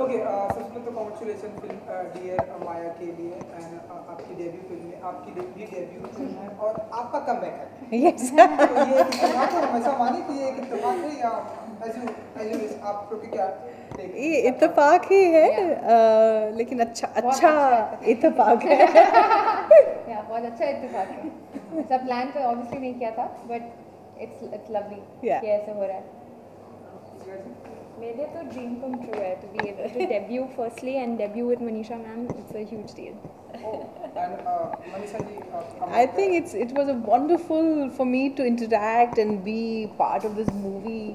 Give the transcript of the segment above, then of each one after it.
Okay, सबसे पहले तो कॉन्ग्रेचुलेशन फिल्म डियर माया के लिए एंड आपकी डेब्यू फिल्म है, आपकी डेब्यू फिल्म है और आपका कमबैक है। यस तो ये इत्तेफाक है, हमेशा माने कि ये एक इत्तेफाक है या ऐसे आप लोग क्या ये इत्तेफाक ही है लेकिन अच्छा इत्तेफाक है। या बहुत अच्छा इत्तेफाक है। सब प्लान तो ऑब्वियसली नहीं किया था बट इट्स लवली कि ऐसे हो रहा है। मेरे लिए तो ड्रीम कम ट्रू है to be able to debut firstly and debut with Manisha ma'am. It's a huge deal. I think it was a wonderful for me to interact and be part of this movie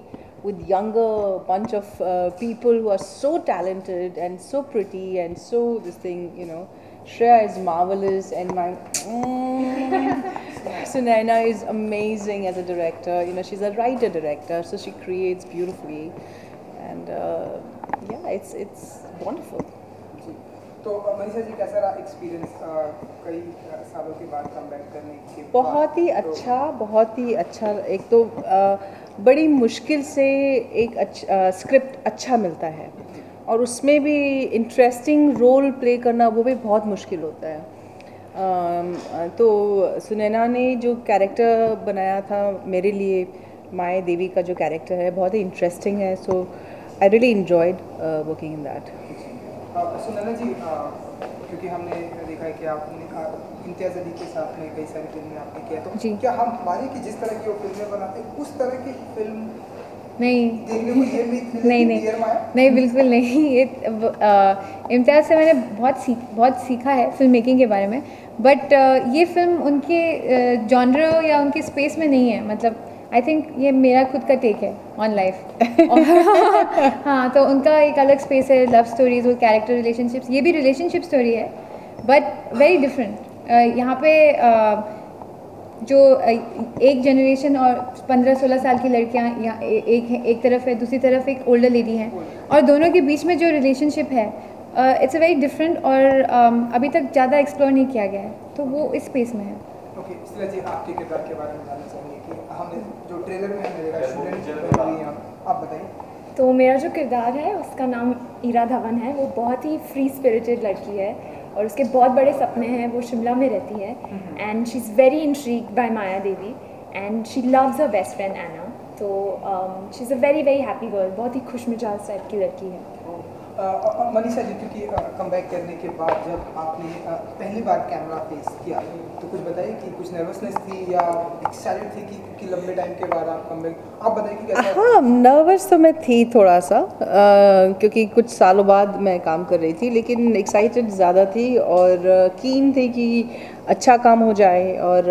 with younger bunch of people who are so talented and so pretty and so this thing, you know. Shreya is marvelous and my Sunaina is amazing as a director. You know, she's a writer director, so she creates beautifully. And yeah, it's wonderful. तो मनीषा जी कैसा रहा experience कई सालों के बाद comeback करने के बाद? बहुत ही अच्छा। एक तो बड़ी मुश्किल से एक स्क्रिप्ट अच्छा मिलता है और उसमें भी इंटरेस्टिंग रोल प्ले करना वो भी बहुत मुश्किल होता है। तो सुनैना ने जो कैरेक्टर बनाया था मेरे लिए, माया देवी का जो कैरेक्टर है बहुत ही इंटरेस्टिंग है। So I really enjoyed working in that. Sunaina ji, क्योंकि हमने देखा है कि आपने इम्तियाज़ अली के साथ में कई सारी फिल्में आपने किया, तो क्या हम माने कि जिस तरह की वो फिल्में बनाते हैं उस तरह की फिल्म नहीं देखने को ये नहीं बिल्कुल नहीं। ये इम्तियाज़ से मैंने बहुत सीखा है फिल्म मेकिंग के बारे में, बट ये फिल्म उनके जॉनर या उनके स्पेस में नहीं है। मतलब आई थिंक ये मेरा खुद का टेक है ऑन लाइफ। हाँ, तो उनका एक अलग स्पेस है, लव स्टोरीज और कैरेक्टर रिलेशनशिप्स। ये भी रिलेशनशिप स्टोरी है बट वेरी डिफरेंट। यहाँ पे जो एक जनरेशन और 15-16 साल की लड़कियाँ यहाँ एक तरफ है, दूसरी तरफ एक ओल्डर लेडी हैं, और दोनों के बीच में जो रिलेशनशिप है इट्स अ वेरी डिफरेंट और अभी तक ज़्यादा एक्सप्लोर नहीं किया गया है, तो वो इस स्पेस में है। ओके, इसलिए जी आपके किरदार के बारे में जानना चाहेंगे कि हमने जो ट्रेलर में हमने देखा स्टूडेंट हुई हैं, आप बताइए। तो मेरा जो किरदार है उसका नाम ईरा धवन है। वो बहुत ही फ्री स्पिरिटेड लड़की है और उसके बहुत बड़े सपने हैं। वो शिमला में रहती है and she is very intrigued by Maya Devi and she loves her best friend Anna. तो she is a very very happy girl, बहुत ही खुश मिजाज टाइप की लड़की है। मनीषा जी, क्योंकि कमबैक करने के बाद जब आपने पहली बार कैमरा फेस किया तो कुछ बताइए कि कुछ नर्वसनेस थी या एक्साइटेड थी कि लंबे टाइम के बाद आप कमबैक, आप बताइए कि कैसा? हाँ, नर्वस तो मैं थी थोड़ा सा क्योंकि कुछ सालों बाद मैं काम कर रही थी, लेकिन एक्साइटेड ज़्यादा थी और कीन थी कि अच्छा काम हो जाए। और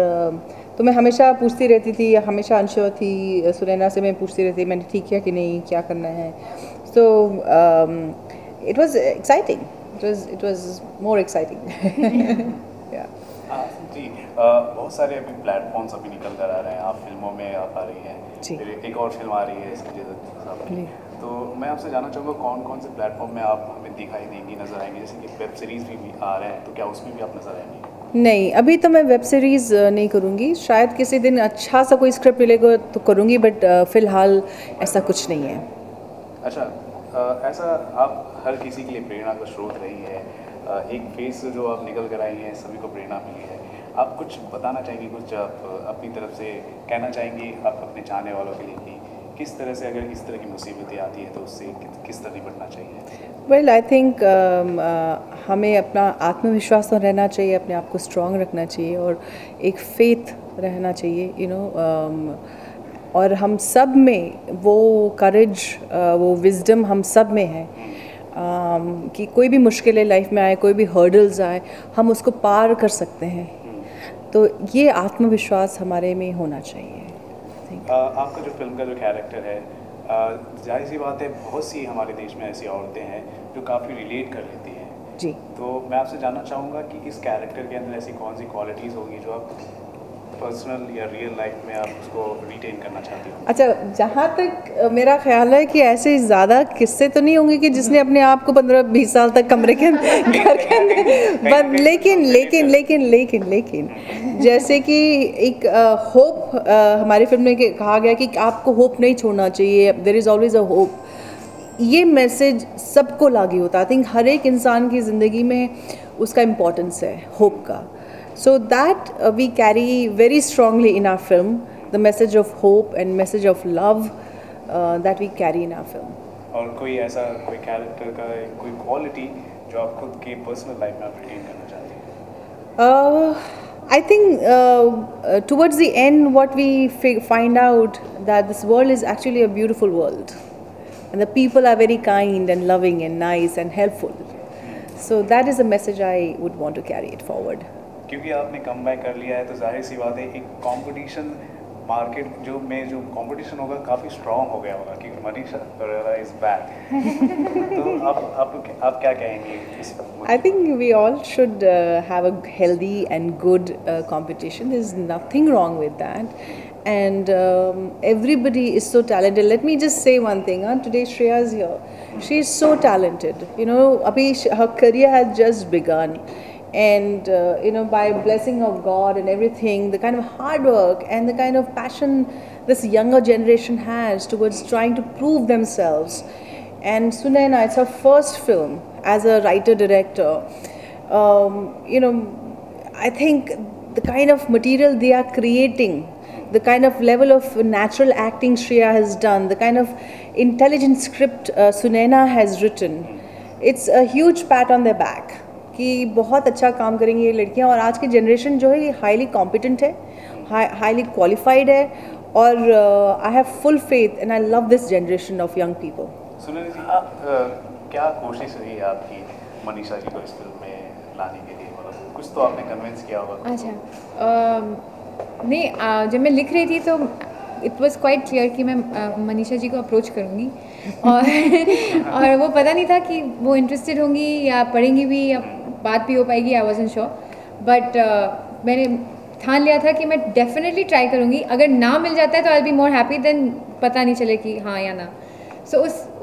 तो मैं हमेशा पूछती रहती थी, हमेशा अनश्योर थी। सुनैना से मैं पूछती रहती मैंने ठीक किया कि नहीं, क्या करना है। सो it was exciting. It was more exciting. Yeah. जी, बहुत सारे अभी प्लेटफॉर्म्स अभी निकल कर आ रहे हैं। आप फिल्मों में आप आ रही हैं, फिर एक और फिल्म आ रही है संजय दत्त साहब की। तो मैं आपसे जानना चाहूँगा कौन कौन से प्लेटफॉर्म में आप हमें दिखाई देंगी, नजर आएंगी? जैसे कि वेब सीरीज़ भी आ रहे हैं, तो क्या उसमें भी आप नजर आएंगी? नहीं, अभी तो मैं वेब सीरीज़ नहीं करूँगी। शायद किसी दिन अच्छा सा कोई स्क्रिप्ट मिलेगा तो करूँगी, बट फ़िलहाल ऐसा कुछ नहीं है। अच्छा, ऐसा आप हर किसी के लिए प्रेरणा का स्रोत रही है। एक फेस जो आप निकल कर आई हैं, सभी को प्रेरणा मिली है। आप कुछ बताना चाहेंगी, कुछ आप अपनी तरफ से कहना चाहेंगी आप अपने चाहने वालों के लिए कि किस तरह से अगर इस तरह की मुसीबतें आती हैं तो उससे किस तरह निपटना चाहिए? वेल, आई थिंक हमें अपना आत्मविश्वास तो रहना चाहिए, अपने आप को स्ट्रॉन्ग रखना चाहिए और एक फेथ रहना चाहिए, यू नो। और हम सब में वो करेज, वो विजडम हम सब में है कि कोई भी मुश्किलें लाइफ में आए, कोई भी हर्डल्स आए, हम उसको पार कर सकते हैं। तो ये आत्मविश्वास हमारे में होना चाहिए। आपका जो फिल्म का जो कैरेक्टर है, जाहिर सी बात है बहुत सी हमारे देश में ऐसी औरतें हैं जो काफ़ी रिलेट कर लेती हैं जी। तो मैं आपसे जानना चाहूँगा कि इस कैरेक्टर के अंदर ऐसी कौन सी क्वालिटीज़ होगी जो आप पर्सनल या रियल लाइफ में आप उसको रिटेन करना चाहती हो? अच्छा, जहाँ तक मेरा ख्याल है कि ऐसे ज़्यादा किस्से तो नहीं होंगे कि जिसने अपने आप को 15-20 साल तक कमरे के घर के अंदर, लेकिन जैसे कि एक होप हमारी फिल्म में कहा गया कि आपको होप नहीं छोड़ना चाहिए, there is always a hope. ये मैसेज सबको लागू होता है। आई थिंक हर एक इंसान की ज़िंदगी में उसका इम्पोर्टेंस है होप का। So that we carry very strongly in our film, the message of hope and message of love that we carry in our film. और कोई ऐसा कोई कैरेक्टर का कोई क्वालिटी जो आप खुद के पर्सनल लाइफ में आप रिटेन करना चाहते हैं? I think towards the end, what we find out that this world is actually a beautiful world, and the people are very kind and loving and nice and helpful. So that is a message I would want to carry it forward. क्योंकि आपने come back कर लिया है तो जाहिर सी बात है एक कंपटीशन मार्केट जो कंपटीशन होगा काफ़ी स्ट्रॉन्ग हो गया होगा क्योंकि मनीषा परेरा इज बैक। तो आप क्या कहेंगे इस? I think we all should have a healthy and good competition. There's nothing wrong with that, and everybody is so talented. Let me just say one thing. Today Shreya is here. She is so talented. You know, abhi her career has just begun. And you know, by blessing of God and everything, the kind of hard work and the kind of passion this younger generation has towards trying to prove themselves. And Sunaina, it's her first film as a writer-director. You know, I think the kind of material they are creating, the kind of level of natural acting Shreya has done, the kind of intelligent script Sunaina has written, it's a huge pat on their back. कि बहुत अच्छा काम करेंगी ये लड़कियां। और आज की जनरेशन जो है ये हाईली कॉम्पिटेंट है, हाईली क्वालिफाइड है, और I have full faith and I love this generation of young people. Sunil ji, क्या कोशिश रही है आपकी मनीषा जी को इस फिल्म में लाने के लिए? मतलब कुछ तो आपने कन्विंस किया होगा। अच्छा, नहीं, जब मैं लिख रही थी तो इट वॉज़ क्वाइट क्लियर कि मैं मनीषा जी को अप्रोच करूँगी और वो पता नहीं था कि वो इंटरेस्टेड होंगी या पढ़ेंगी भी या बात भी हो पाएगी। आई वॉज़न्ट श्योर, बट मैंने ठान लिया था कि मैं डेफिनेटली ट्राई करूँगी। अगर ना मिल जाता है तो आई बी मोर हैप्पी देन पता नहीं चले कि हाँ या ना। सो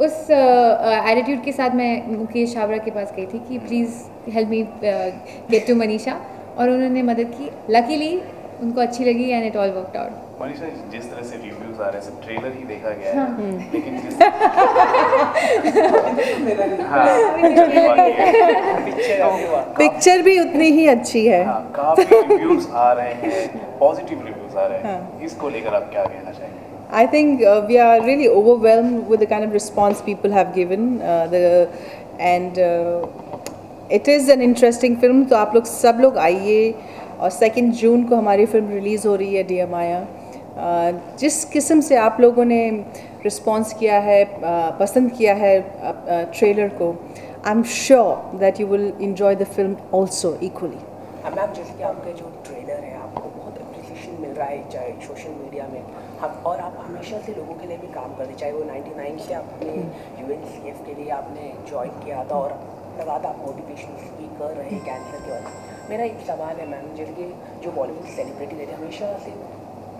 उस एटीट्यूड के साथ मैं मुकेश छाबड़ा के पास गई थी कि please help me get to Manisha, और उन्होंने मदद की। लकीली उनको अच्छी लगी and it all worked out. Manisha, जिस तरह से रिव्यूज आ रहे हैं, सिर्फ ट्रेलर ही देखा गया है, हाँ। लेकिन जिस पिक्चर भी उतनी ही अच्छी है। काफी रिव्यूज आ रहे हैं, पॉजिटिव रिव्यूज आ रहे हैं, इसको लेकर आप क्या कहना चाहेंगे? I think we are really overwhelmed with the kind of response people have given, and it is an interesting film. तो आप लोग सब लोग आइए, और 2 जून को हमारी फिल्म रिलीज़ हो रही है डियर माया। जिस किस्म से आप लोगों ने रिस्पॉन्स किया है, पसंद किया है ट्रेलर को, I am sure that you will enjoy the film also equally. Ma'am, जैसे कि आपका जो ट्रेलर है आपको बहुत अप्रिसिएशन मिल रहा है, चाहे सोशल मीडिया में हम, और आप हमेशा से लोगों के लिए भी काम करते, चाहे वो 99 से आपने UNCF के लिए आपने ज्वाइन किया था और लगातार आप मोटिवेशनल स्पीकर रहे कैंसर के वक्त। मेरा एक सवाल है मैम, जैसे कि जो बॉलीवुड सेलिब्रिटी रहते हैं हमेशा से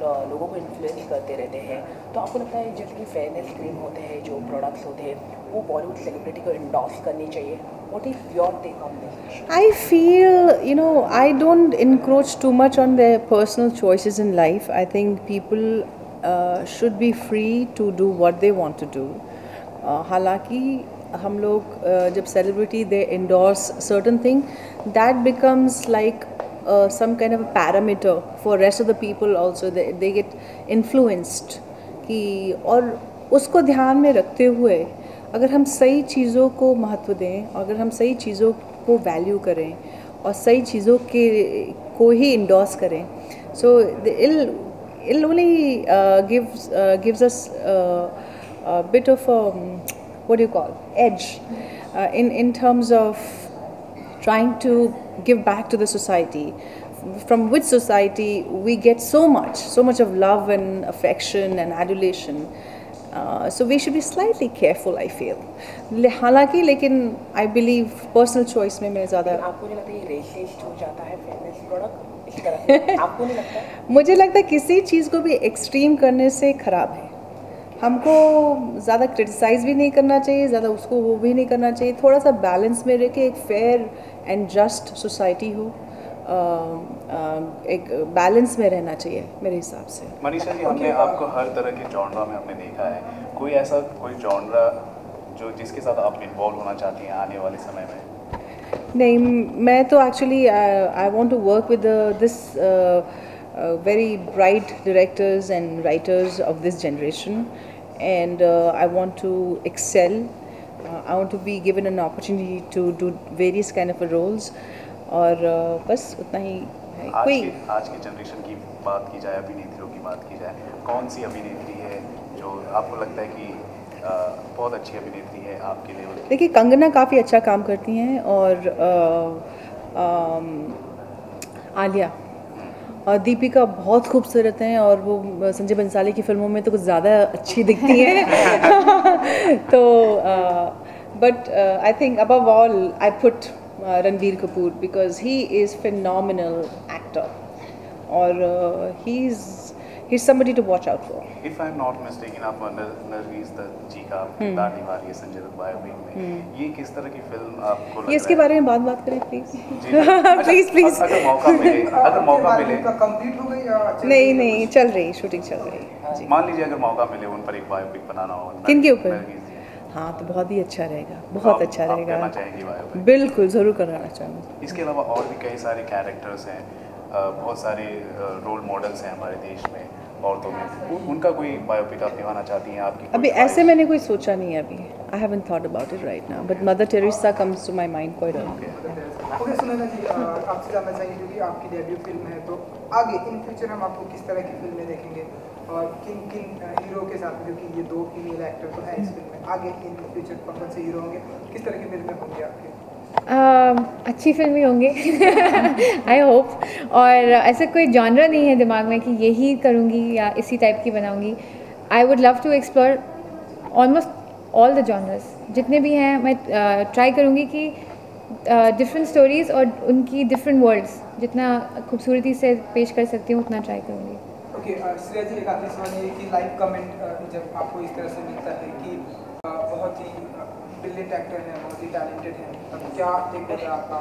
लोगों को इन्फ्लुएंस करते रहते हैं, तो आपको लगता है जैसे कि फेयरनेस क्रीम होते हैं, जो प्रोडक्ट्स होते हैं, वो बॉलीवुड सेलिब्रिटी को इंडोर्स करनी चाहिए? What is your take on this? I feel, you know, I don't encroach too much on their personal choices in life. I think people should be free to do what they want to do. हालांकि हम लोग जब celebrity they endorse certain thing, that becomes like some kind of a parameter for rest of the people also. They get influenced कि, और उसको ध्यान में रखते हुए अगर हम सही चीज़ों को महत्व दें, अगर हम सही चीज़ों को वैल्यू करें और सही चीज़ों को ही इंडोर्स करें, सो it'll only gives us a bit of a what do you call edge in terms of trying to give back to the society, from which society we get so much of love and affection and adulation. So we should be slightly careful, I feel. हालांकि लेकिन I believe personal choice में मैं ज़्यादा, आपको नहीं लगता ये resist हो जाता है फेयरनेस प्रोडक्ट इस तरह? आपको नहीं लगता? मुझे लगता है किसी चीज़ को भी एक्सट्रीम करने से ख़राब है। हमको ज़्यादा क्रिटिसाइज़ भी नहीं करना चाहिए, ज़्यादा उसको वो भी नहीं करना चाहिए। थोड़ा सा बैलेंस में रह के एक फेयर एंड जस्ट सोसाइटी हो, एक बैलेंस में रहना चाहिए मेरे हिसाब से। मनीषा जी, हमने आपको हर तरह के जॉनरा में हमने देखा है, कोई ऐसा कोई जॉनरा जो जिसके साथ आप इन्वॉल्व होना चाहती हैं आने वाले समय में? नहीं, मैं तो actually I want to work with this very bright directors and writers of this generation, and I want to excel. I want to be given an opportunity to do various kind of roles, और बस उतना ही है। आज की generation की बात की जाए, अभिनेत्रियों की बात की जाए, कौन सी अभिनेत्री है जो आपको लगता है कि बहुत अच्छी अभिनेत्री है आपके लेवल की? देखिए, कंगना काफ़ी अच्छा काम करती हैं, और आलिया और दीपिका बहुत खूबसूरत हैं, और वो संजय बंसाली की फिल्मों में तो कुछ ज़्यादा अच्छी दिखती हैं। तो but I think above all I put Ranbir Kapoor, because he is phenomenal actor, और he is somebody to watch out for. If I'm not mistaken, आप नरगिस दत्त जी का किरदार निभा रही है संजय दत्त बायोपिक में। ये किस तरह की फिल्म आपको लग रहा है? इसके बारे में बात करें प्लीज। Please please. अगर मौका मिले कंप्लीट हो गई या नहीं, चल रही, शूटिंग चल रही है जी। मान लीजिए अगर मौका मिले उन पर एक बायोपिक बनाना हो, किनके ऊपर? नरगिस जी। हाँ, तो बहुत ही अच्छा रहेगा, बहुत अच्छा रहेगा। करना चाहेंगी बायोपिक? बिल्कुल, ज़रूर कराना चाहूँगी। इसके अलावा और भी कई सारे कैरेक्टर्स हैं, बहुत सारे रोल मॉडल्स हैं हमारे देश में औरतों में, उनका कोई बायोपिक आप निभाना चाहती हैं? आपकी अभी ऐसे मैंने कोई सोचा नहीं है अभी। I haven't thought about it right now, but Mother Teresa comes to my mind quite early. Okay, Sunaina ji, आपसे जानना चाहेंगे क्योंकि आपकी डेब्यू फिल्म है, तो आगे इन फ्यूचर हम आपको किस तरह की फिल्में देखेंगे, और किन किन हीरो के साथ, क्योंकि ये 2 फीमेल एक्टर तो है इस फिल्म में, आगे इन फ्यूचर कौन से हीरो होंगे, किस तरह की फिल्में होंगी आपकी? अच्छी फिल्म ही होंगे आई होप। और ऐसा कोई जॉनर नहीं है दिमाग में कि यही करूँगी या इसी टाइप की बनाऊँगी। I would love to explore almost all the genres जितने भी हैं। मैं ट्राई करूँगी कि डिफरेंट स्टोरीज़ और उनकी डिफरेंट वर्ल्ड्स जितना खूबसूरती से पेश कर सकती हूँ उतना ट्राई करूँगी। ओके, श्रेया जी, एक आखिरी सवाल ये कि लाइव कमेंट जब आपको इस तरह से मिलता है कि बहुत ही ब्रिलियंट एक्टर हैं, बहुत ही टैलेंटेड हैं, तब क्या टेक होता है आपका,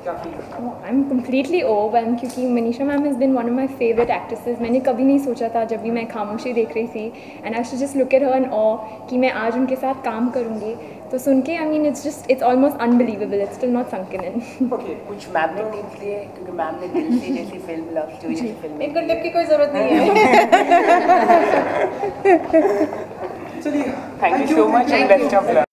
क्या फील होता है? आई एम कम्प्लीटली ओवरवेल्म्ड क्योंकि Manisha ma'am has been one of my favourite actresses. मैंने कभी नहीं सोचा था जब भी मैं खामोशी देख रही थी, and I should just look at her and ऑ कि मैं आज उनके साथ काम करूँगी। तो सुन के I mean it's almost unbelievable, it's still not sunken in. Okay, कुछ मैम ने टिप्स दिए क्योंकि मैम ने दिल से जैसी फिल्म, लव स्टोरी जैसी फिल्म इनको टिप की कोई ज़रूरत नहीं है। चलिए, thank you so much and best of luck.